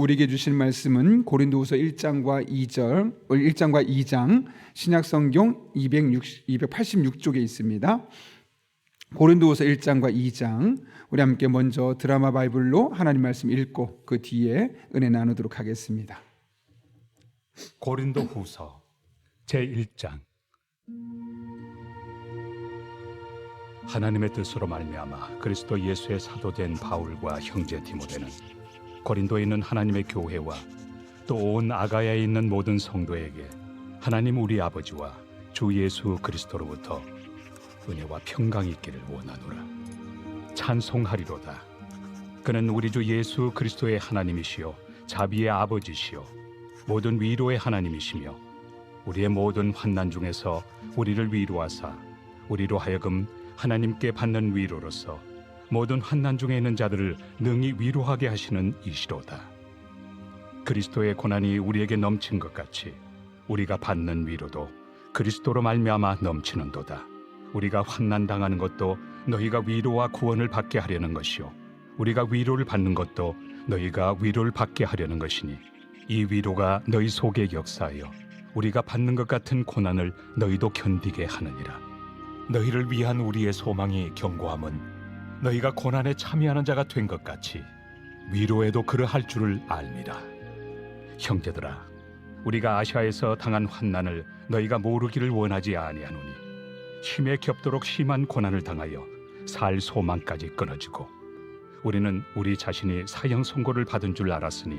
우리에게 주신 말씀은 고린도후서 1장과 2장 신약성경 286쪽에 있습니다. 고린도후서 1장과 2장 우리 함께 먼저 드라마 바이블로 하나님 말씀 읽고 그 뒤에 은혜 나누도록 하겠습니다. 고린도후서 제1장. 하나님의 뜻으로 말미암아 그리스도 예수의 사도된 바울과 형제 디모데는 고린도에 있는 하나님의 교회와 또 온 아가야에 있는 모든 성도에게 하나님 우리 아버지와 주 예수 그리스도로부터 은혜와 평강이 있기를 원하노라. 찬송하리로다. 그는 우리 주 예수 그리스도의 하나님이시요 자비의 아버지시요 모든 위로의 하나님이시며 우리의 모든 환난 중에서 우리를 위로하사 우리로 하여금 하나님께 받는 위로로서 모든 환난 중에 있는 자들을 능히 위로하게 하시는 이시로다. 그리스도의 고난이 우리에게 넘친 것 같이 우리가 받는 위로도 그리스도로 말미암아 넘치는도다. 우리가 환난 당하는 것도 너희가 위로와 구원을 받게 하려는 것이요 우리가 위로를 받는 것도 너희가 위로를 받게 하려는 것이니 이 위로가 너희 속에 역사하여 우리가 받는 것 같은 고난을 너희도 견디게 하느니라. 너희를 위한 우리의 소망이 견고함은 너희가 고난에 참여하는 자가 된 것 같이 위로에도 그러할 줄을 알미라. 형제들아, 우리가 아시아에서 당한 환난을 너희가 모르기를 원하지 아니하노니 힘에 겹도록 심한 고난을 당하여 살 소망까지 끊어지고 우리는 우리 자신이 사형 선고를 받은 줄 알았으니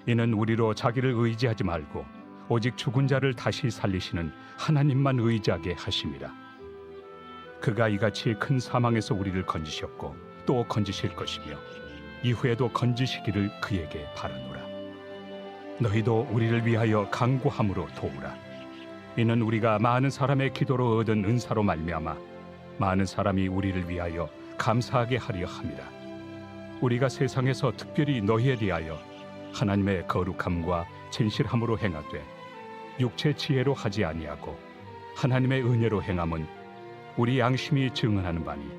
이는 우리로 자기를 의지하지 말고 오직 죽은 자를 다시 살리시는 하나님만 의지하게 하심이라. 그가 이같이 큰 사망에서 우리를 건지셨고 또 건지실 것이며 이후에도 건지시기를 그에게 바라노라. 너희도 우리를 위하여 간구함으로 도우라. 이는 우리가 많은 사람의 기도로 얻은 은사로 말미암아 많은 사람이 우리를 위하여 감사하게 하려 함이라. 우리가 세상에서 특별히 너희에 대하여 하나님의 거룩함과 진실함으로 행하되 육체 지혜로 하지 아니하고 하나님의 은혜로 행함은 우리 양심이 증언하는 바니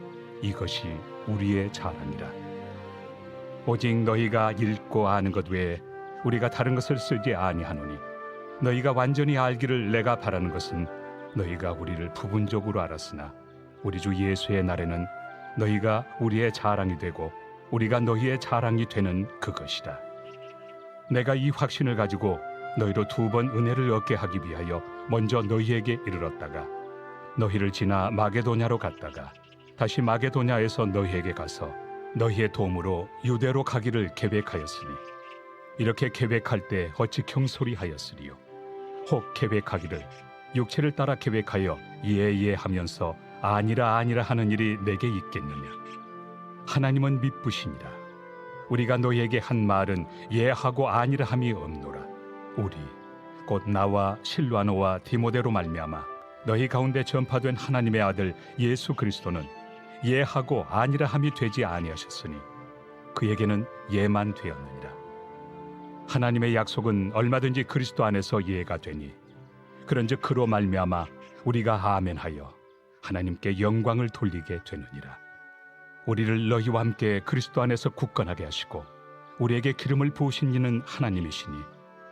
이것이 우리의 자랑이라. 오직 너희가 읽고 아는 것 외에 우리가 다른 것을 쓰지 아니하노니 너희가 완전히 알기를 내가 바라는 것은 너희가 우리를 부분적으로 알았으나 우리 주 예수의 날에는 너희가 우리의 자랑이 되고 우리가 너희의 자랑이 되는 그것이다. 내가 이 확신을 가지고 너희로 2번 은혜를 얻게 하기 위하여 먼저 너희에게 이르렀다가 너희를 지나 마게도냐로 갔다가 다시 마게도냐에서 너희에게 가서 너희의 도움으로 유대로 가기를 계획하였으니 이렇게 계획할 때 어찌 경솔이하였으리요. 혹 계획하기를 육체를 따라 계획하여 예예 하면서 아니라 아니라 하는 일이 내게 있겠느냐. 하나님은 미쁘시니라. 우리가 너희에게 한 말은 예하고 아니라 함이 없노라. 우리 곧 나와 실와노와 디모데로 말미암아 너희 가운데 전파된 하나님의 아들 예수 그리스도는 예하고 아니라 함이 되지 아니하셨으니 그에게는 예만 되었느니라. 하나님의 약속은 얼마든지 그리스도 안에서 예가 되니 그런즉 그로 말미암아 우리가 아멘하여 하나님께 영광을 돌리게 되느니라. 우리를 너희와 함께 그리스도 안에서 굳건하게 하시고 우리에게 기름을 부으신 이는 하나님이시니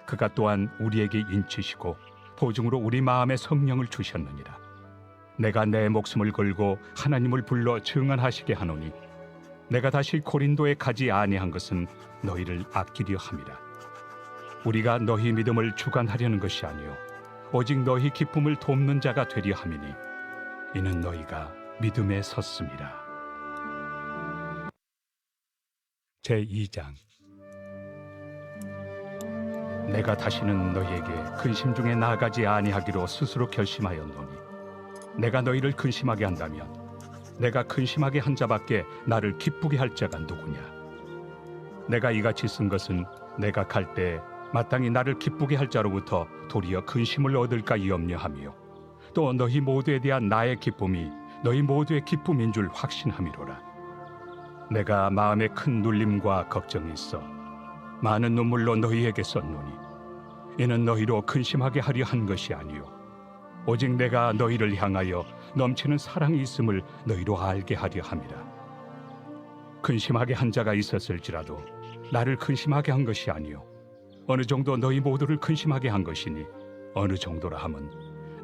그가 또한 우리에게 인치시고 보증으로 우리 마음에 성령을 주셨느니라. 내가 내 목숨을 걸고 하나님을 불러 증언하시게 하노니 내가 다시 고린도에 가지 아니한 것은 너희를 아끼려 함이라. 우리가 너희 믿음을 주관하려는 것이 아니요 오직 너희 기쁨을 돕는 자가 되려 함이니 이는 너희가 믿음에 섰음이라. 제2장. 내가 다시는 너희에게 근심 중에 나아가지 아니하기로 스스로 결심하였노니 내가 너희를 근심하게 한다면 내가 근심하게 한 자밖에 나를 기쁘게 할 자가 누구냐. 내가 이같이 쓴 것은 내가 갈 때 마땅히 나를 기쁘게 할 자로부터 도리어 근심을 얻을까 염려하며 또 너희 모두에 대한 나의 기쁨이 너희 모두의 기쁨인 줄 확신함이로라. 내가 마음에 큰 눌림과 걱정이 있어 많은 눈물로 너희에게 썼노니 이는 너희로 근심하게 하려 한 것이 아니요 오직 내가 너희를 향하여 넘치는 사랑이 있음을 너희로 알게 하려 함이라. 근심하게 한 자가 있었을지라도 나를 근심하게 한 것이 아니요 어느 정도 너희 모두를 근심하게 한 것이니 어느 정도라 함은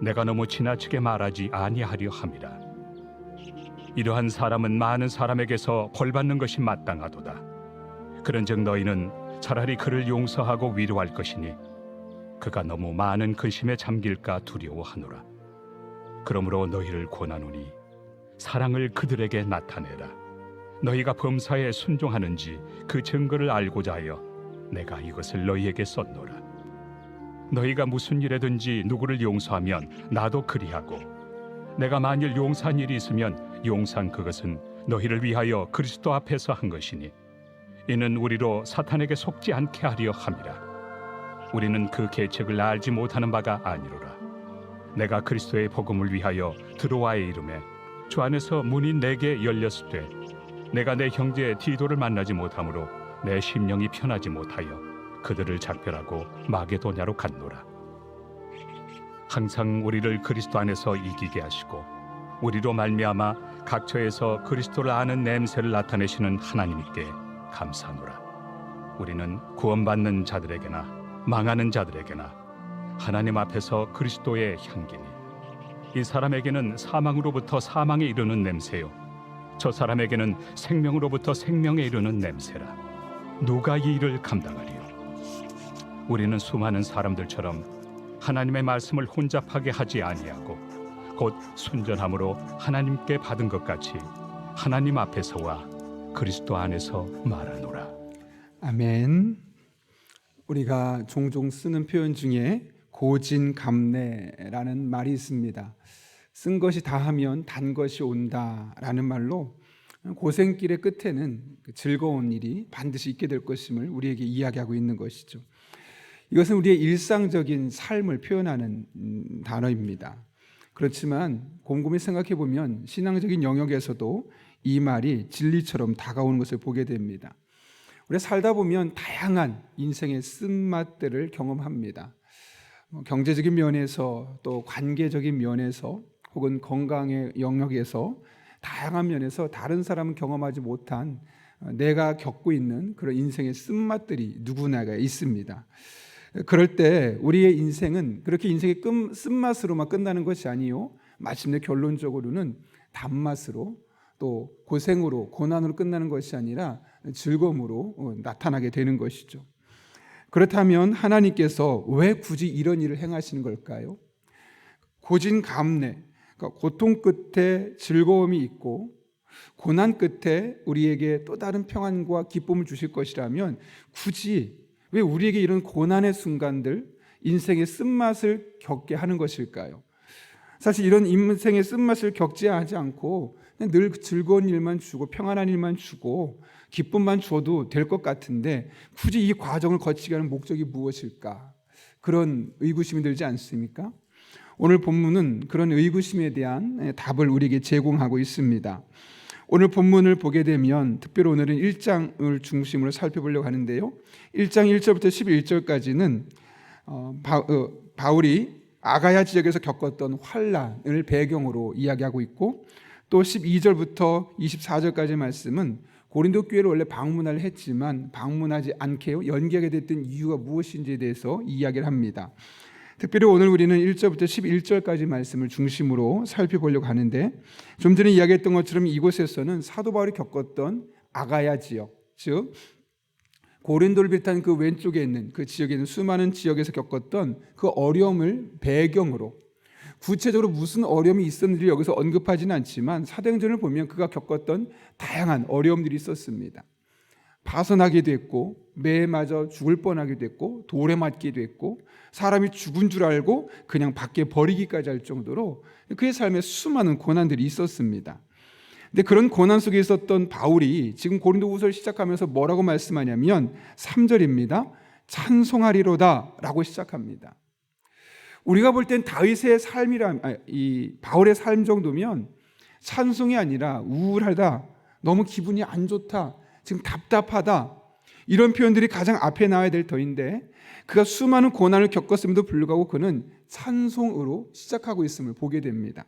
내가 너무 지나치게 말하지 아니하려 함이라. 이러한 사람은 많은 사람에게서 벌받는 것이 마땅하도다. 그런즉 너희는 차라리 그를 용서하고 위로할 것이니 그가 너무 많은 근심에 잠길까 두려워하노라. 그러므로 너희를 권하노니 사랑을 그들에게 나타내라. 너희가 범사에 순종하는지 그 증거를 알고자 하여 내가 이것을 너희에게 썼노라. 너희가 무슨 일에든지 누구를 용서하면 나도 그리하고 내가 만일 용서한 일이 있으면 용서한 그것은 너희를 위하여 그리스도 앞에서 한 것이니 이는 우리로 사탄에게 속지 않게 하려 함이라. 우리는 그 계책을 알지 못하는 바가 아니로라. 내가 그리스도의 복음을 위하여 드로아에 이름에 주 안에서 문이 내게 열렸을 때 내가 내 형제 디도를 만나지 못하므로 내 심령이 편하지 못하여 그들을 작별하고 마게도냐로 갔노라. 항상 우리를 그리스도 안에서 이기게 하시고 우리로 말미암아 각처에서 그리스도를 아는 냄새를 나타내시는 하나님께 감사하노라. 우리는 구원받는 자들에게나 망하는 자들에게나 하나님 앞에서 그리스도의 향기니 이 사람에게는 사망으로부터 사망에 이르는 냄새요 저 사람에게는 생명으로부터 생명에 이르는 냄새라. 누가 이 일을 감당하리요? 우리는 수많은 사람들처럼 하나님의 말씀을 혼잡하게 하지 아니하고 곧 순전함으로 하나님께 받은 것 같이 하나님 앞에서와 그리스도 안에서 말하노라. 아멘. 우리가 종종 쓰는 표현 중에 고진감래라는 말이 있습니다. 쓴 것이 다하면 단 것이 온다라는 말로 고생길의 끝에는 즐거운 일이 반드시 있게 될 것임을 우리에게 이야기하고 있는 것이죠. 이것은 우리의 일상적인 삶을 표현하는 단어입니다. 그렇지만 곰곰이 생각해 보면 신앙적인 영역에서도 이 말이 진리처럼 다가오는 것을 보게 됩니다. 우리가 살다 보면 다양한 인생의 쓴맛들을 경험합니다. 경제적인 면에서 또 관계적인 면에서 혹은 건강의 영역에서 다양한 면에서 다른 사람은 경험하지 못한 내가 겪고 있는 그런 인생의 쓴맛들이 누구나가 있습니다. 그럴 때 우리의 인생은 그렇게 인생의 쓴맛으로만 끝나는 것이 아니요 마침내 결론적으로는 단맛으로 또 고생으로 고난으로 끝나는 것이 아니라 즐거움으로 나타나게 되는 것이죠. 그렇다면 하나님께서 왜 굳이 이런 일을 행하시는 걸까요? 고진감래, 그러니까 고통 끝에 즐거움이 있고 고난 끝에 우리에게 또 다른 평안과 기쁨을 주실 것이라면 굳이 왜 우리에게 이런 고난의 순간들, 인생의 쓴맛을 겪게 하는 것일까요? 사실 이런 인생의 쓴맛을 겪지 하지 않고 그냥 늘 즐거운 일만 주고 평안한 일만 주고 기쁨만 줘도 될 것 같은데 굳이 이 과정을 거치게 하는 목적이 무엇일까? 그런 의구심이 들지 않습니까? 오늘 본문은 그런 의구심에 대한 답을 우리에게 제공하고 있습니다. 오늘 본문을 보게 되면 특별히 오늘은 1장을 중심으로 살펴보려고 하는데요. 1장 1절부터 11절까지는 바울이 아가야 지역에서 겪었던 환난을 배경으로 이야기하고 있고 또 12절부터 24절까지 말씀은 고린도 교회를 원래 방문을 했지만 방문하지 않게 연기하게 됐던 이유가 무엇인지에 대해서 이야기를 합니다. 특별히 오늘 우리는 1절부터 11절까지 말씀을 중심으로 살펴보려고 하는데 좀 전에 이야기했던 것처럼 이곳에서는 사도 바울이 겪었던 아가야 지역, 즉 고린도를 비롯한 그 왼쪽에 있는 그 지역에 있는 수많은 지역에서 겪었던 그 어려움을 배경으로 구체적으로 무슨 어려움이 있었는지 여기서 언급하지는 않지만 사도행전을 보면 그가 겪었던 다양한 어려움들이 있었습니다. 파선하기도 했고 매에 맞아 죽을 뻔하기도 했고 돌에 맞기도 했고 사람이 죽은 줄 알고 그냥 밖에 버리기까지 할 정도로 그의 삶에 수많은 고난들이 있었습니다. 근데 그런 고난 속에 있었던 바울이 지금 고린도후서를 시작하면서 뭐라고 말씀하냐면 3절입니다. 찬송하리로다 라고 시작합니다. 우리가 볼 땐 다윗의 이 바울의 삶 정도면 찬송이 아니라 우울하다, 너무 기분이 안 좋다, 지금 답답하다 이런 표현들이 가장 앞에 나와야 될 터인데 그가 수많은 고난을 겪었음에도 불구하고 그는 찬송으로 시작하고 있음을 보게 됩니다.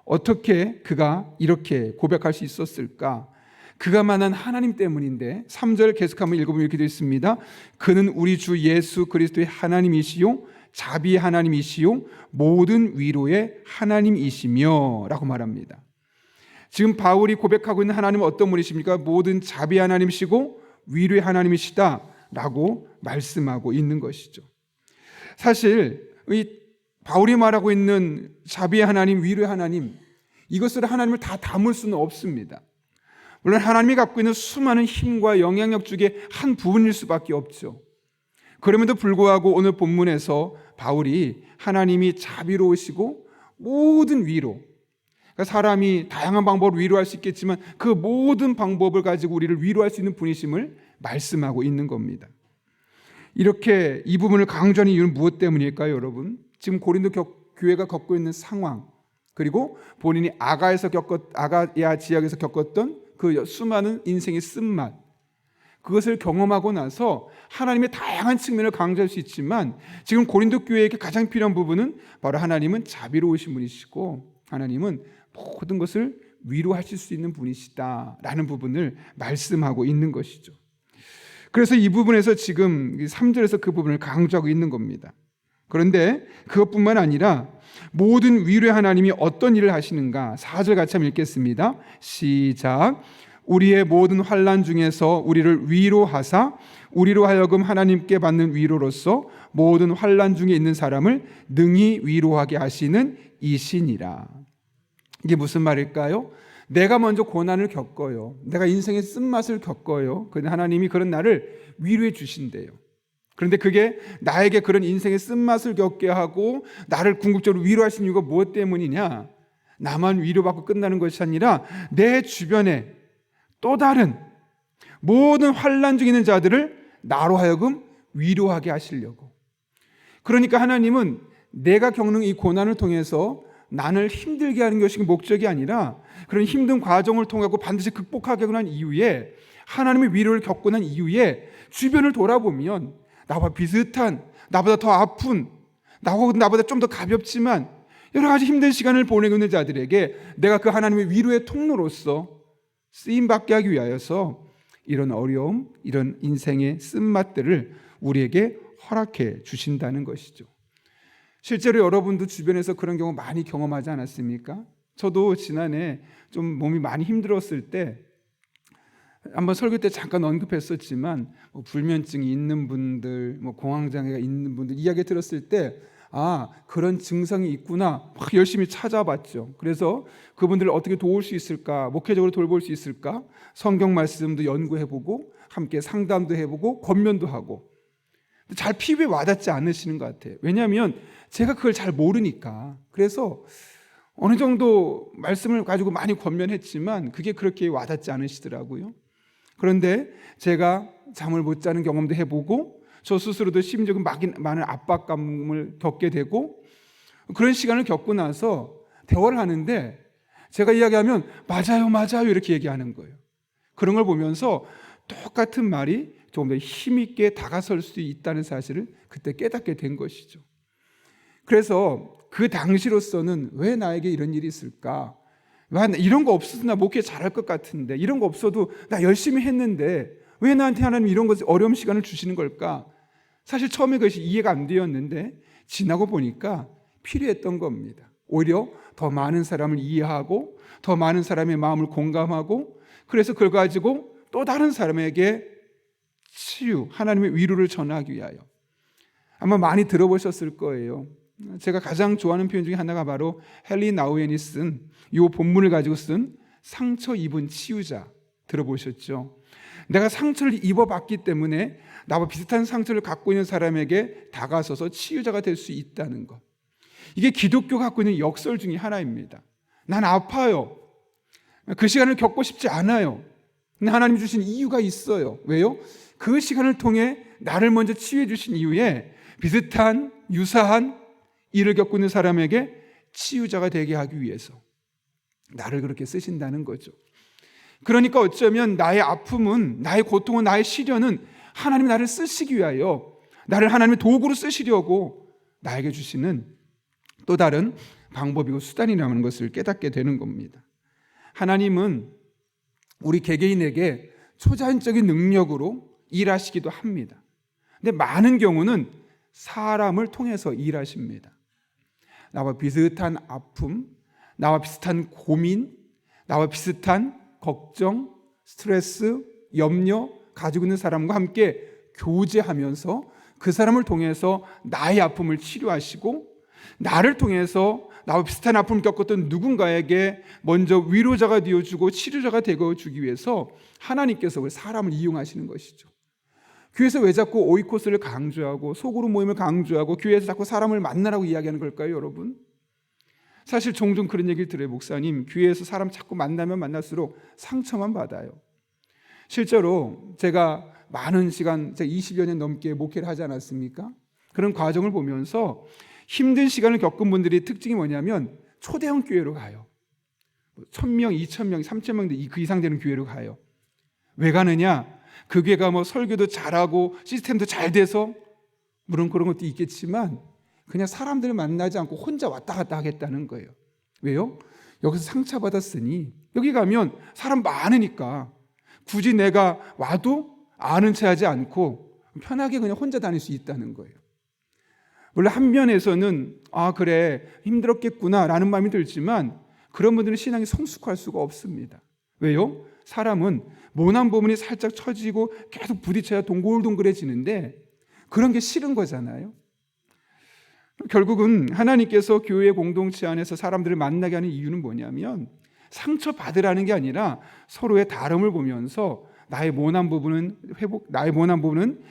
어떻게 그가 이렇게 고백할 수 있었을까? 그가만한 하나님 때문인데 3절 계속 한번 읽어보면 이렇게 되어 있습니다. 그는 우리 주 예수 그리스도의 하나님이시요 자비의 하나님이시요 모든 위로의 하나님이시며 라고 말합니다. 지금 바울이 고백하고 있는 하나님은 어떤 분이십니까? 모든 자비의 하나님이시고 위로의 하나님이시다 라고 말씀하고 있는 것이죠. 사실 이 바울이 말하고 있는 자비의 하나님, 위로의 하나님, 이것으로 하나님을 다 담을 수는 없습니다. 물론 하나님이 갖고 있는 수많은 힘과 영향력 중에 한 부분일 수밖에 없죠. 그럼에도 불구하고 오늘 본문에서 바울이 하나님이 자비로우시고 모든 위로, 그러니까 사람이 다양한 방법으로 위로할 수 있겠지만 그 모든 방법을 가지고 우리를 위로할 수 있는 분이심을 말씀하고 있는 겁니다. 이렇게 이 부분을 강조하는 이유는 무엇 때문일까요, 여러분? 지금 고린도 교회가 겪고 있는 상황, 그리고 본인이 아가야 지역에서 겪었던 그 수많은 인생의 쓴맛, 그것을 경험하고 나서 하나님의 다양한 측면을 강조할 수 있지만 지금 고린도 교회에게 가장 필요한 부분은 바로 하나님은 자비로우신 분이시고 하나님은 모든 것을 위로하실 수 있는 분이시다라는 부분을 말씀하고 있는 것이죠. 그래서 이 부분에서 지금 3절에서 그 부분을 강조하고 있는 겁니다. 그런데 그것뿐만 아니라 모든 위로의 하나님이 어떤 일을 하시는가? 4절 같이 한번 읽겠습니다. 시작. 우리의 모든 환난 중에서 우리를 위로하사 우리로 하여금 하나님께 받는 위로로서 모든 환난 중에 있는 사람을 능히 위로하게 하시는 이시니라. 이게 무슨 말일까요? 내가 먼저 고난을 겪어요. 내가 인생의 쓴맛을 겪어요. 그런데 하나님이 그런 나를 위로해 주신대요. 그런데 그게 나에게 그런 인생의 쓴맛을 겪게 하고 나를 궁극적으로 위로하신 이유가 무엇 때문이냐? 나만 위로받고 끝나는 것이 아니라 내 주변에 또 다른 모든 환난 중에 있는 자들을 나로 하여금 위로하게 하시려고. 그러니까 하나님은 내가 겪는 이 고난을 통해서 나를 힘들게 하는 것이 목적이 아니라 그런 힘든 과정을 통하고 반드시 극복하게 한 이후에 하나님의 위로를 겪고 난 이후에 주변을 돌아보면 나와 비슷한, 나보다 더 아픈, 나보다 좀 더 가볍지만 여러 가지 힘든 시간을 보내고 있는 자들에게 내가 그 하나님의 위로의 통로로서 쓰임받게 하기 위하여서 이런 어려움, 이런 인생의 쓴맛들을 우리에게 허락해 주신다는 것이죠. 실제로 여러분도 주변에서 그런 경우 많이 경험하지 않았습니까? 저도 지난해 좀 몸이 많이 힘들었을 때 한번 설교 때 잠깐 언급했었지만 불면증이 있는 분들, 공황장애가 있는 분들 이야기 들었을 때 그런 증상이 있구나 막 열심히 찾아봤죠. 그래서 그분들을 어떻게 도울 수 있을까, 목회적으로 돌볼 수 있을까 성경 말씀도 연구해보고 함께 상담도 해보고 권면도 하고 잘 피부에 와닿지 않으시는 것 같아요. 왜냐하면 제가 그걸 잘 모르니까. 그래서 어느 정도 말씀을 가지고 많이 권면했지만 그게 그렇게 와닿지 않으시더라고요. 그런데 제가 잠을 못 자는 경험도 해보고 저 스스로도 심지어 많은 압박감을 겪게 되고 그런 시간을 겪고 나서 대화를 하는데 제가 이야기하면 맞아요 이렇게 얘기하는 거예요. 그런 걸 보면서 똑같은 말이 조금 더 힘있게 다가설 수 있다는 사실을 그때 깨닫게 된 것이죠. 그래서 그 당시로서는 왜 나에게 이런 일이 있을까? 이런 거 없어도 나 목회 잘할 것 같은데, 이런 거 없어도 나 열심히 했는데 왜 나한테 하나님 이런 것 어려운 시간을 주시는 걸까? 사실 처음에 그것이 이해가 안 되었는데 지나고 보니까 필요했던 겁니다. 오히려 더 많은 사람을 이해하고 더 많은 사람의 마음을 공감하고 그래서 그걸 가지고 또 다른 사람에게 치유, 하나님의 위로를 전하기 위하여. 아마 많이 들어보셨을 거예요. 제가 가장 좋아하는 표현 중에 하나가 바로 헨리 나우엔이 쓴 이 본문을 가지고 쓴 상처 입은 치유자 들어보셨죠? 내가 상처를 입어봤기 때문에 나와 비슷한 상처를 갖고 있는 사람에게 다가서서 치유자가 될 수 있다는 것. 이게 기독교가 갖고 있는 역설 중에 하나입니다. 난 아파요. 그 시간을 겪고 싶지 않아요. 근데 하나님 주신 이유가 있어요. 왜요? 그 시간을 통해 나를 먼저 치유해 주신 이후에 비슷한 유사한 일을 겪고 있는 사람에게 치유자가 되게 하기 위해서 나를 그렇게 쓰신다는 거죠. 그러니까 어쩌면 나의 아픔은, 나의 고통은, 나의 시련은 하나님이 나를 쓰시기 위하여, 나를 하나님의 도구로 쓰시려고 나에게 주시는 또 다른 방법이고 수단이라는 것을 깨닫게 되는 겁니다. 하나님은 우리 개개인에게 초자연적인 능력으로 일하시기도 합니다. 근데 많은 경우는 사람을 통해서 일하십니다. 나와 비슷한 아픔, 나와 비슷한 고민, 나와 비슷한 걱정, 스트레스, 염려 가지고 있는 사람과 함께 교제하면서 그 사람을 통해서 나의 아픔을 치료하시고, 나를 통해서 나와 비슷한 아픔을 겪었던 누군가에게 먼저 위로자가 되어주고 치료자가 되어주기 위해서 하나님께서 그 사람을 이용하시는 것이죠. 교회에서 왜 자꾸 오이코스를 강조하고 소그룹 모임을 강조하고 교회에서 자꾸 사람을 만나라고 이야기하는 걸까요, 여러분? 사실 종종 그런 얘기를 들어요. 목사님, 교회에서 사람 자꾸 만나면 만날수록 상처만 받아요. 실제로 제가 많은 시간, 제가 20여 년 넘게 목회를 하지 않았습니까? 그런 과정을 보면서 힘든 시간을 겪은 분들의 특징이 뭐냐면 초대형 교회로 가요. 1,000명, 2,000명, 3,000명 그 이상 되는 교회로 가요. 왜 가느냐? 그 교회가 설교도 잘하고 시스템도 잘 돼서, 물론 그런 것도 있겠지만 그냥 사람들을 만나지 않고 혼자 왔다 갔다 하겠다는 거예요. 왜요? 여기서 상처받았으니 여기 가면 사람 많으니까 굳이 내가 와도 아는 체 하지 않고 편하게 그냥 혼자 다닐 수 있다는 거예요. 물론 한 면에서는 그래 힘들었겠구나 라는 마음이 들지만 그런 분들은 신앙이 성숙할 수가 없습니다. 왜요? 사람은 모난 부분이 살짝 처지고 계속 부딪혀야 동글동글해지는데 그런 게 싫은 거잖아요. 결국은 하나님께서 교회 공동체 안에서 사람들을 만나게 하는 이유는 뭐냐면 상처받으라는 게 아니라 서로의 다름을 보면서 나의 모난 부분은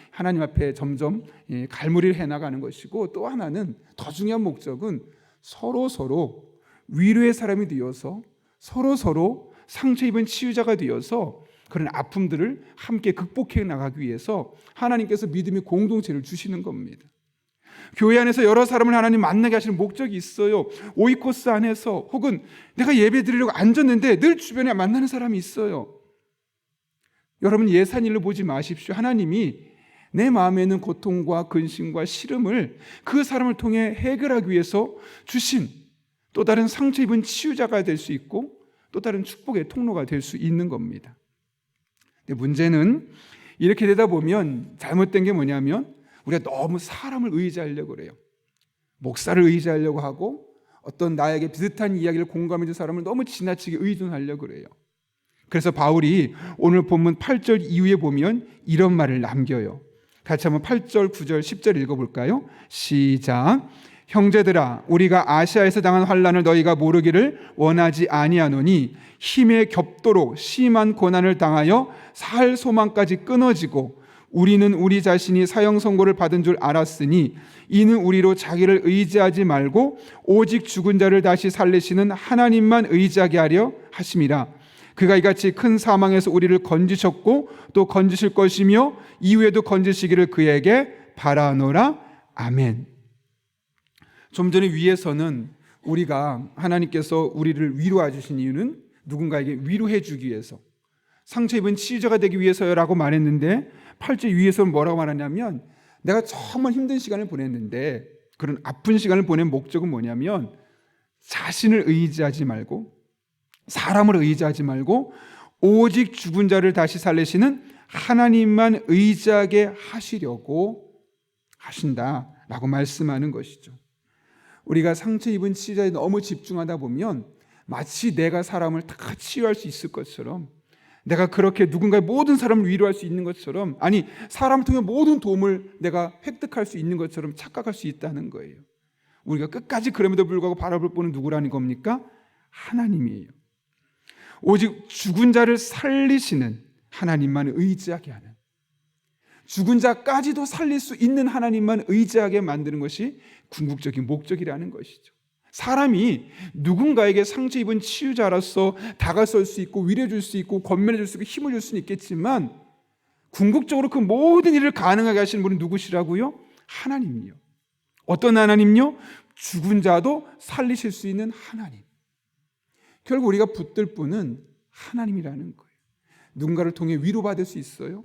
하나님 앞에 점점 갈무리를 해나가는 것이고, 또 하나는 더 중요한 목적은 서로 위로의 사람이 되어서 서로 상처 입은 치유자가 되어서 그런 아픔들을 함께 극복해 나가기 위해서 하나님께서 믿음의 공동체를 주시는 겁니다. 교회 안에서 여러 사람을 하나님 만나게 하시는 목적이 있어요. 오이코스 안에서 혹은 내가 예배 드리려고 앉았는데 늘 주변에 만나는 사람이 있어요. 여러분 예산일로 보지 마십시오. 하나님이 내 마음에 있는 고통과 근심과 시름을 그 사람을 통해 해결하기 위해서 주신 또 다른 상처 입은 치유자가 될 수 있고 또 다른 축복의 통로가 될 수 있는 겁니다. 근데 문제는 이렇게 되다 보면 잘못된 게 뭐냐면 우리가 너무 사람을 의지하려고 그래요. 목사를 의지하려고 하고 어떤 나에게 비슷한 이야기를 공감해 준 사람을 너무 지나치게 의존하려고 그래요. 그래서 바울이 오늘 본문 8절 이후에 보면 이런 말을 남겨요. 같이 한번 8절, 9절, 10절 읽어볼까요? 시작. 형제들아, 우리가 아시아에서 당한 환난을 너희가 모르기를 원하지 아니하노니 힘에 겹도록 심한 고난을 당하여 살 소망까지 끊어지고 우리는 우리 자신이 사형 선고를 받은 줄 알았으니 이는 우리로 자기를 의지하지 말고 오직 죽은 자를 다시 살리시는 하나님만 의지하게 하려 하심이라. 그가 이같이 큰 사망에서 우리를 건지셨고 또 건지실 것이며 이후에도 건지시기를 그에게 바라노라. 아멘. 좀 전에 위에서는 우리가 하나님께서 우리를 위로해 주신 이유는 누군가에게 위로해 주기 위해서, 상처 입은 치유자가 되기 위해서라고 말했는데 8절 위에서는 뭐라고 말하냐면 내가 정말 힘든 시간을 보냈는데 그런 아픈 시간을 보낸 목적은 뭐냐면 자신을 의지하지 말고 사람을 의지하지 말고 오직 죽은 자를 다시 살리시는 하나님만 의지하게 하시려고 하신다라고 말씀하는 것이죠. 우리가 상처 입은 치유자에 너무 집중하다 보면 마치 내가 사람을 다 치유할 수 있을 것처럼, 내가 그렇게 누군가의 모든 사람을 위로할 수 있는 것처럼, 아니 사람을 통해 모든 도움을 내가 획득할 수 있는 것처럼 착각할 수 있다는 거예요. 우리가 끝까지 그럼에도 불구하고 바라볼 분은 누구라는 겁니까? 하나님이에요. 오직 죽은 자를 살리시는 하나님만 의지하게 하는, 죽은 자까지도 살릴 수 있는 하나님만 의지하게 만드는 것이 궁극적인 목적이라는 것이죠. 사람이 누군가에게 상처 입은 치유자로서 다가설 수 있고 위로해 줄 수 있고 권면해 줄 수 있고 힘을 줄 수는 있겠지만 궁극적으로 그 모든 일을 가능하게 하시는 분은 누구시라고요? 하나님이요. 어떤 하나님요? 죽은 자도 살리실 수 있는 하나님. 결국 우리가 붙들 분은 하나님이라는 거예요. 누군가를 통해 위로받을 수 있어요.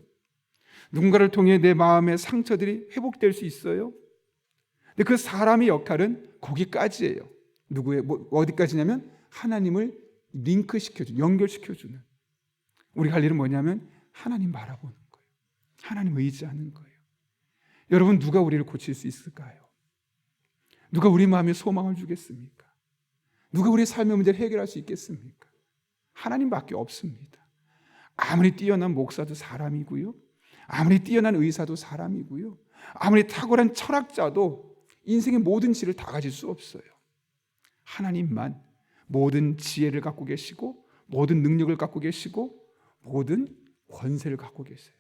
누군가를 통해 내 마음의 상처들이 회복될 수 있어요. 근데 그 사람의 역할은 거기까지예요. 어디까지냐면 하나님을 링크시켜주는, 연결시켜주는. 우리가 할 일은 뭐냐면 하나님 바라보는 거예요. 하나님 의지하는 거예요. 여러분, 누가 우리를 고칠 수 있을까요? 누가 우리 마음에 소망을 주겠습니까? 누가 우리의 삶의 문제를 해결할 수 있겠습니까? 하나님밖에 없습니다. 아무리 뛰어난 목사도 사람이고요, 아무리 뛰어난 의사도 사람이고요, 아무리 탁월한 철학자도 인생의 모든 지혜를 다 가질 수 없어요. 하나님만 모든 지혜를 갖고 계시고, 모든 능력을 갖고 계시고, 모든 권세를 갖고 계세요.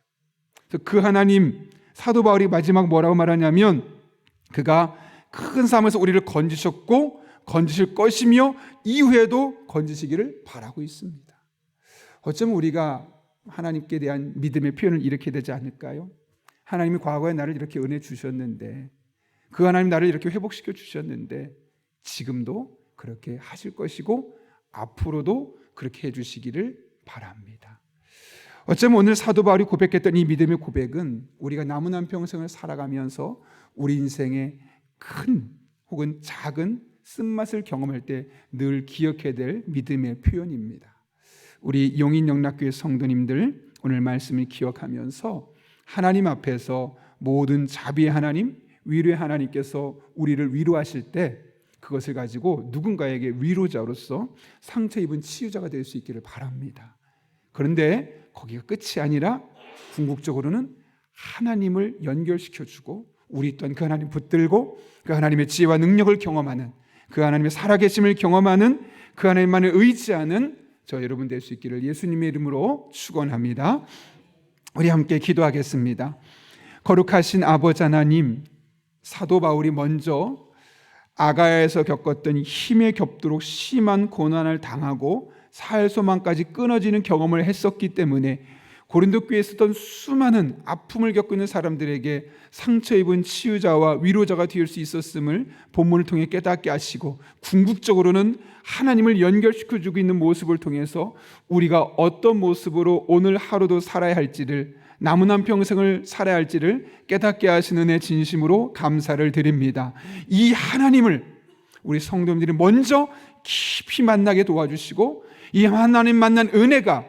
그래서 그 하나님, 사도 바울이 마지막 뭐라고 말하냐면, 그가 큰 삶에서 우리를 건지셨고 건지실 것이며 이후에도 건지시기를 바라고 있습니다. 어쩌면 우리가 하나님께 대한 믿음의 표현을 이렇게 되지 않을까요? 하나님이 과거에 나를 이렇게 은혜 주셨는데, 그 하나님 나를 이렇게 회복시켜 주셨는데 지금도 그렇게 하실 것이고 앞으로도 그렇게 해주시기를 바랍니다. 어쩌면 오늘 사도 바울이 고백했던 이 믿음의 고백은 우리가 남은 한 평생을 살아가면서 우리 인생의 큰 혹은 작은 쓴맛을 경험할 때 늘 기억해야 될 믿음의 표현입니다. 우리 용인영락교회 성도님들, 오늘 말씀을 기억하면서 하나님 앞에서 모든 자비의 하나님, 위로의 하나님께서 우리를 위로하실 때 그것을 가지고 누군가에게 위로자로서 상처 입은 치유자가 될 수 있기를 바랍니다. 그런데 거기가 끝이 아니라 궁극적으로는 하나님을 연결시켜주고, 우리 또한 그 하나님 붙들고 그 하나님의 지혜와 능력을 경험하는, 그 하나님의 살아계심을 경험하는, 그 하나님만을 의지하는 저 여러분 될 수 있기를 예수님의 이름으로 축원합니다. 우리 함께 기도하겠습니다. 거룩하신 아버지 하나님, 사도 바울이 먼저 아가야에서 겪었던 힘에 겹도록 심한 고난을 당하고 살 소망까지 끊어지는 경험을 했었기 때문에 고린도 교회에 있었던 수많은 아픔을 겪고 있는 사람들에게 상처 입은 치유자와 위로자가 될 수 있었음을 본문을 통해 깨닫게 하시고, 궁극적으로는 하나님을 연결시켜주고 있는 모습을 통해서 우리가 어떤 모습으로 오늘 하루도 살아야 할지를, 남은 한 평생을 살아야 할지를 깨닫게 하시는 은혜 진심으로 감사를 드립니다. 이 하나님을 우리 성도님들이 먼저 깊이 만나게 도와주시고, 이 하나님 만난 은혜가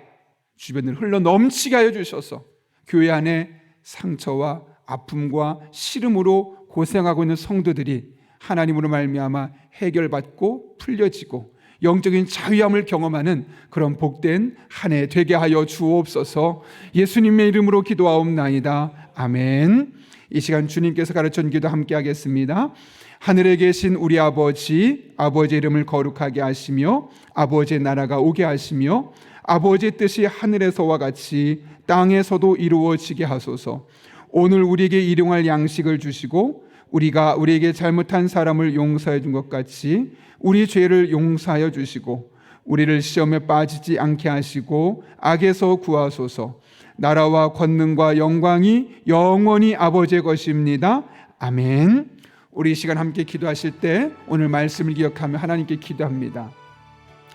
주변을 흘러 넘치게 하여 주셔서 교회 안에 상처와 아픔과 시름으로 고생하고 있는 성도들이 하나님으로 말미암아 해결받고 풀려지고 영적인 자유함을 경험하는 그런 복된 한 해 되게 하여 주옵소서. 예수님의 이름으로 기도하옵나이다. 아멘. 이 시간 주님께서 가르쳐 기도 함께 하겠습니다. 하늘에 계신 우리 아버지, 아버지의 이름을 거룩하게 하시며 아버지의 나라가 오게 하시며 아버지의 뜻이 하늘에서와 같이 땅에서도 이루어지게 하소서. 오늘 우리에게 일용할 양식을 주시고 우리가 우리에게 잘못한 사람을 용서해 준 것 같이 우리 죄를 용서하여 주시고 우리를 시험에 빠지지 않게 하시고 악에서 구하소서. 나라와 권능과 영광이 영원히 아버지의 것입니다. 아멘. 우리 이 시간 함께 기도하실 때 오늘 말씀을 기억하며 하나님께 기도합니다.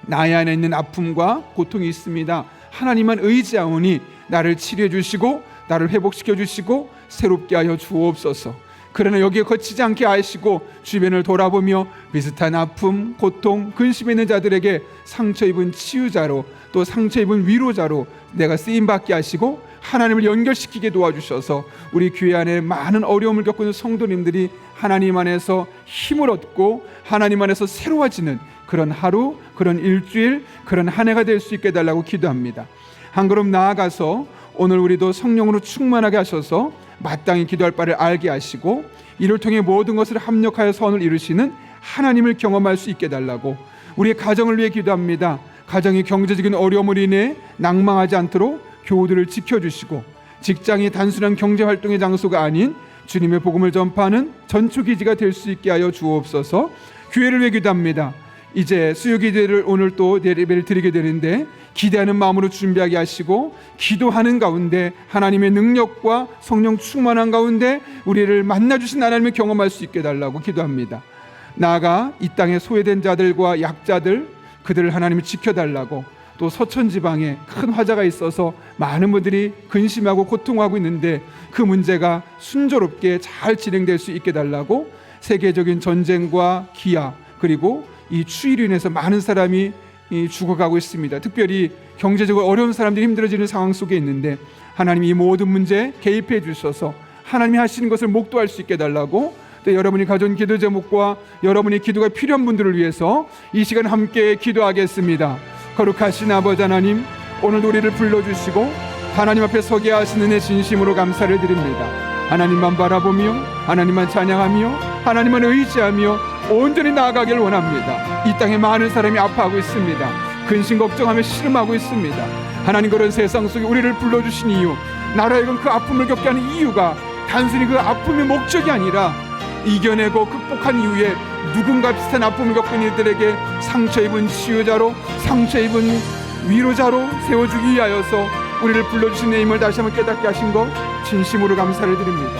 나의 안에 있는 아픔과 고통이 있습니다. 하나님만 의지하오니 나를 치료해 주시고 나를 회복시켜 주시고 새롭게 하여 주옵소서. 그러나 여기에 거치지 않게 하시고 주변을 돌아보며 비슷한 아픔, 고통, 근심에 있는 자들에게 상처 입은 치유자로, 또 상처 입은 위로자로 내가 쓰임받게 하시고 하나님을 연결시키게 도와주셔서 우리 교회 안에 많은 어려움을 겪고 있는 성도님들이 하나님 안에서 힘을 얻고 하나님 안에서 새로워지는 그런 하루, 그런 일주일, 그런 한 해가 될 수 있게 해달라고 기도합니다. 한 걸음 나아가서 오늘 우리도 성령으로 충만하게 하셔서 마땅히 기도할 바를 알게 하시고 이를 통해 모든 것을 합력하여 선을 이루시는 하나님을 경험할 수 있게 해달라고 우리의 가정을 위해 기도합니다. 가정이 경제적인 어려움을 인해 낭망하지 않도록 교우들을 지켜주시고 직장이 단순한 경제활동의 장소가 아닌 주님의 복음을 전파하는 전초기지가 될 수 있게 하여 주옵소서. 교회를 위해 기도합니다. 이제 수요기도를 오늘 또 예배를 드리게 되는데 기대하는 마음으로 준비하게 하시고 기도하는 가운데 하나님의 능력과 성령 충만한 가운데 우리를 만나주신 하나님을 경험할 수 있게 해달라고 기도합니다. 나아가 이 땅에 소외된 자들과 약자들, 그들을 하나님이 지켜달라고, 또 서천지방에 큰 화재가 있어서 많은 분들이 근심하고 고통하고 있는데 그 문제가 순조롭게 잘 진행될 수 있게 해달라고, 세계적인 전쟁과 기아 그리고 이 추위로 인해서 많은 사람이 죽어가고 있습니다. 특별히 경제적으로 어려운 사람들이 힘들어지는 상황 속에 있는데 하나님이 이 모든 문제에 개입해 주셔서 하나님이 하시는 것을 목도할 수 있게 해달라고, 또 여러분이 가져온 기도 제목과 여러분의 기도가 필요한 분들을 위해서 이 시간 함께 기도하겠습니다. 거룩하신 아버지 하나님, 오늘도 우리를 불러주시고 하나님 앞에 서게 하신 은혜 진심으로 감사를 드립니다. 하나님만 바라보며 하나님만 찬양하며 하나님만 의지하며 온전히 나아가길 원합니다. 이 땅에 많은 사람이 아파하고 있습니다. 근심 걱정하며 씨름하고 있습니다. 하나님, 그런 세상 속에 우리를 불러주신 이유, 나라에건 그 아픔을 겪게 하는 이유가 단순히 그 아픔의 목적이 아니라 이겨내고 극복한 이후에 누군가 비슷한 아픔을 겪은 이들에게 상처 입은 치유자로, 상처 입은 위로자로 세워주기 위하여서 우리를 불러주신 내 힘을 다시 한번 깨닫게 하신 것 진심으로 감사를 드립니다.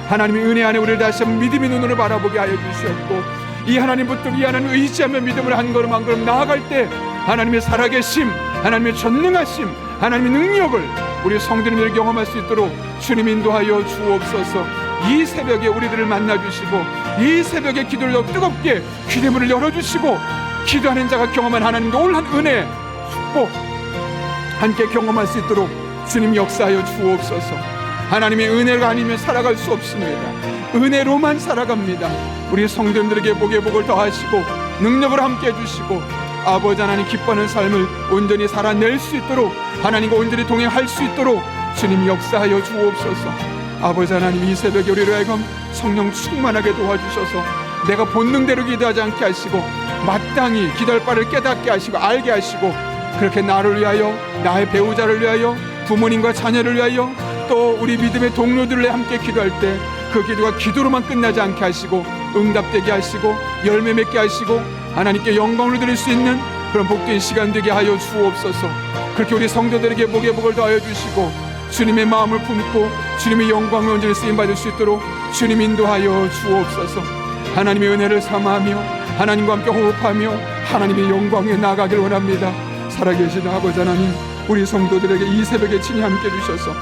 하나님의 은혜 안에 우리를 다시 한번 믿음의 눈으로 바라보게 하여 주시옵고, 이 하나님 붙들고 이 하나님 의지하며 믿음을 한 걸음 한 걸음 나아갈 때 하나님의 살아계심, 하나님의 전능하심, 하나님의 능력을 우리 성도님들이 경험할 수 있도록 주님 인도하여 주옵소서. 이 새벽에 우리들을 만나주시고 이 새벽에 기도를 더 뜨겁게 귀대문을 열어주시고 기도하는 자가 경험한 하나님 놀란 은혜, 축복 함께 경험할 수 있도록 주님 역사하여 주옵소서. 하나님의 은혜가 아니면 살아갈 수 없습니다. 은혜로만 살아갑니다. 우리 성도님들에게 복의 복을 더하시고 능력을 함께 해주시고 아버지 하나님 기뻐하는 삶을 온전히 살아낼 수 있도록, 하나님과 온전히 동행할 수 있도록 주님 역사하여 주옵소서. 아버지 하나님, 이 새벽에 우리를 하여금 성령 충만하게 도와주셔서 내가 본능대로 기도하지 않게 하시고 마땅히 기도할 바를 깨닫게 하시고 알게 하시고, 그렇게 나를 위하여, 나의 배우자를 위하여, 부모님과 자녀를 위하여, 또 우리 믿음의 동료들을 위해 함께 기도할 때 그 기도가 기도로만 끝나지 않게 하시고 응답되게 하시고 열매 맺게 하시고 하나님께 영광을 드릴 수 있는 그런 복된 시간 되게 하여 주옵소서. 그렇게 우리 성도들에게 복의 복을 더하여 주시고 주님의 마음을 품고 주님의 영광을 온전히 쓰임받을 수 있도록 주님 인도하여 주옵소서. 하나님의 은혜를 삼아하며 하나님과 함께 호흡하며 하나님의 영광에 나아가길 원합니다. 살아계신 아버지 하나님, 우리 성도들에게 이 새벽에 친히 함께 주셔서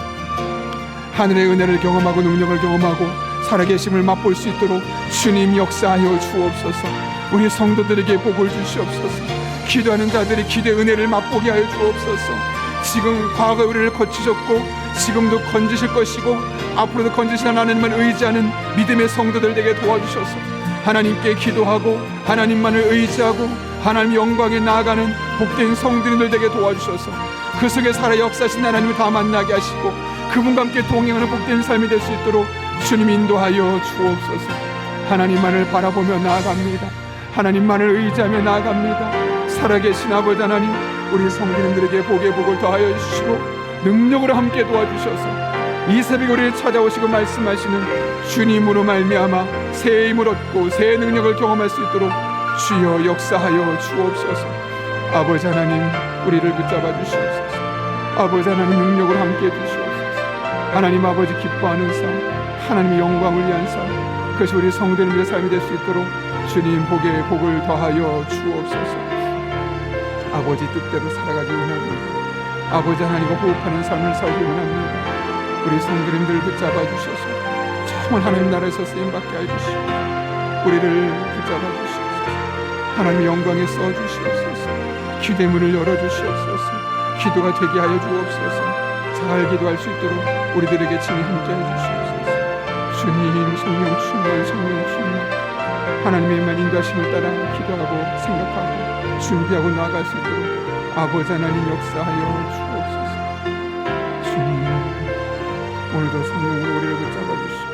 하늘의 은혜를 경험하고 능력을 경험하고 살아계심을 맛볼 수 있도록 주님 역사하여 주옵소서. 우리 성도들에게 복을 주시옵소서. 기도하는 자들이 기도의 은혜를 맛보게 하여 주옵소서. 지금 과거에 우리를 거치셨고 지금도 건지실 것이고 앞으로도 건지시는 하나님만 의지하는 믿음의 성도들 되게 도와주셔서 하나님께 기도하고 하나님만을 의지하고 하나님 영광에 나아가는 복된 성도님들 되게 도와주셔서 그 속에 살아 역사하신 하나님을 다 만나게 하시고 그분과 함께 동행하는 복된 삶이 될 수 있도록 주님 인도하여 주옵소서. 하나님만을 바라보며 나아갑니다. 하나님만을 의지하며 나아갑니다. 살아계신 아버지 하나님, 우리 성도님들에게 복의 복을 더하여 주시고 능력으로 함께 도와주셔서 이 새벽에 우리를 찾아오시고 말씀하시는 주님으로 말미암아 새 힘을 얻고 새 능력을 경험할 수 있도록 주여 역사하여 주옵소서. 아버지 하나님, 우리를 붙잡아 주시옵소서. 아버지 하나님, 능력을 함께 해주시옵소서. 하나님 아버지 기뻐하는 삶, 하나님의 영광을 위한 삶, 그것이 우리 성도님들의 삶이 될 수 있도록 주님 복의 복을 더하여 주옵소서. 아버지 뜻대로 살아가기 원합니다. 아버지 하나님과 호흡하는 삶을 살기 원합니다. 우리 성도님들을 붙잡아 주셔서 정말 하나님 나라에서 쓰임받게 해주시고 우리를 붙잡아 주시옵소서. 하나님의 영광에 써주시옵소서. 기대문을 열어주시옵소서. 기도가 되게 하여 주옵소서. 잘 기도할 수 있도록 우리들에게 친히 함께 해주시옵소서. 주님, 성령 충만 하나님의만 인도하심을 따라 기도하고 생각하고 준비하고 나아갈 수 있도록 아버지 하나님 역사하여 주옵소서. 주님, 오늘도 성령으로 우리를 붙잡아 주시고